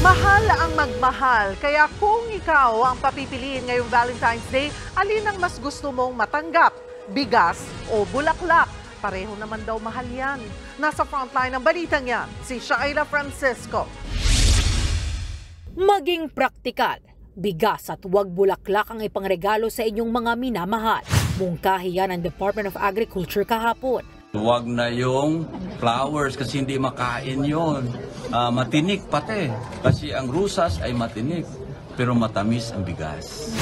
Mahal ang magmahal, kaya kung ikaw ang papipiliin ngayong Valentine's Day, alin ang mas gusto mong matanggap? Bigas o bulaklak? Pareho naman daw mahal yan. Nasa frontline ng balitang yan, si Shaila Francisco. Maging praktikal, bigas at huwag bulaklak ang ipangregalo sa inyong mga minamahal. Mungkahi yan ang Department of Agriculture kahapon. Huwag na yung flowers kasi hindi makain yon. Matinik pati kasi ang rusas ay matinik pero matamis ang bigas.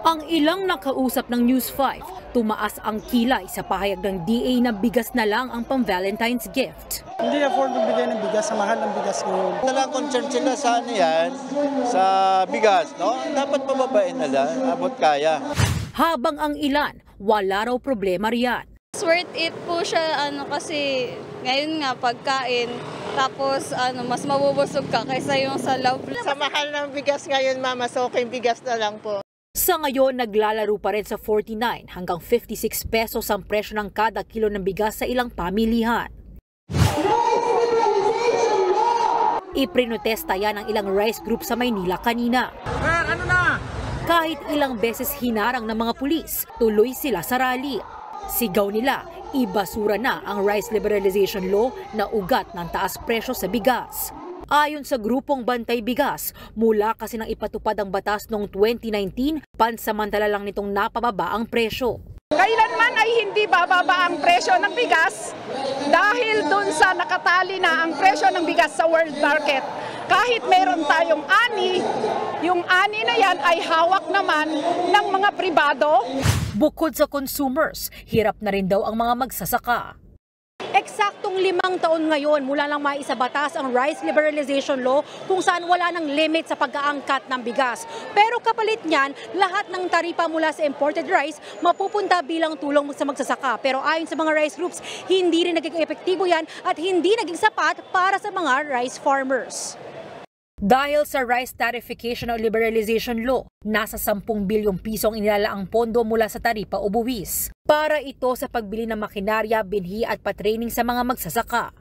Ang ilang nakausap ng News 5, tumaas ang kilay sa pahayag ng DA na bigas na lang ang pang-Valentine's gift. Hindi afford magbigay ng bigas, sa mahal ng bigas ngayon. Nalang concern sila sa ano yan, sa bigas, no? Dapat pababain nila, abot kaya. Habang ang ilan, wala raw problema riyan. Worth it po siya kasi ngayon nga pagkain, tapos mas mabubusog ka kaysa yung sa love. Sa mahal ng bigas ngayon, mama, so okay, bigas na lang po. Sa ngayon, naglalaro pa rin sa 49 hanggang 56 pesos ang presyo ng kada kilo ng bigas sa ilang pamilihan. Iprinotesta yan ng ilang rice group sa Maynila kanina. Kahit ilang beses hinarang ng mga pulis, tuloy sila sa rally. Sigaw nila, ibasura na ang rice liberalization law na ugat ng taas presyo sa bigas. Ayon sa grupong Bantay Bigas, mula kasi nang ipatupad ang batas noong 2019, pansamantala lang nitong napababa ang presyo. Kailanman ay hindi bababa ang presyo ng bigas dahil dun sa nakatali na ang presyo ng bigas sa world market. Kahit meron tayong ani, yung ani na yan ay hawak naman ng mga pribado. Bukod sa consumers, hirap na rin daw ang mga magsasaka. Eksaktong 5 taon ngayon mula lang maisabatas ang rice liberalization law kung saan wala ng limit sa pag-aangkat ng bigas. Pero kapalit niyan, lahat ng taripa mula sa imported rice mapupunta bilang tulong sa magsasaka. Pero ayon sa mga rice groups, hindi rin naging epektibo yan at hindi naging sapat para sa mga rice farmers. Dahil sa rice tarification o liberalization law, nasa 10 bilyong piso ang inilalaang pondo mula sa taripa o buwis. Para ito sa pagbili ng makinarya, binhi at patraining sa mga magsasaka.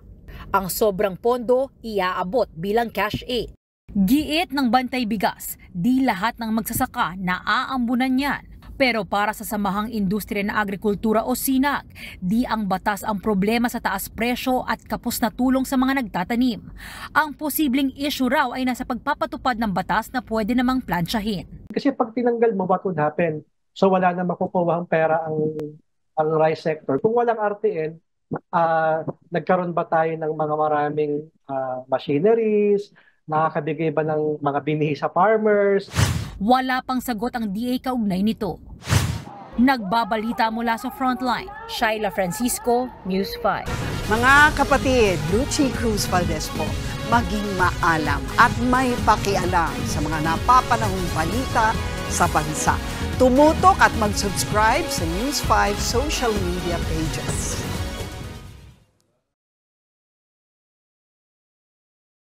Ang sobrang pondo, iaabot bilang cash aid. Giit ng Bantay Bigas, di lahat ng magsasaka naaambunan yan. Pero para sa Samahang Industriya ng Agrikultura o SINAG, di ang batas ang problema sa taas presyo at kapos na tulong sa mga nagtatanim. Ang posibleng issue raw ay nasa pagpapatupad ng batas na pwede namang plansyahin. Kasi pag tinanggal mo, what would happen? So wala na makukuha ang pera ang rice sector. Kung walang RTN, nagkaroon ba tayo ng mga maraming machineries, nakakabigay ba ng mga binhi sa farmers? Wala pang sagot ang DA kaugnay nito. Nagbabalita mula sa Frontline, Shaila Francisco, News 5. Mga kapatid, Lucy Cruz Valdez po, maging maalam at may pakialam sa mga napapanahong balita sa bansa. Tumutok at mag-subscribe sa News 5 social media pages.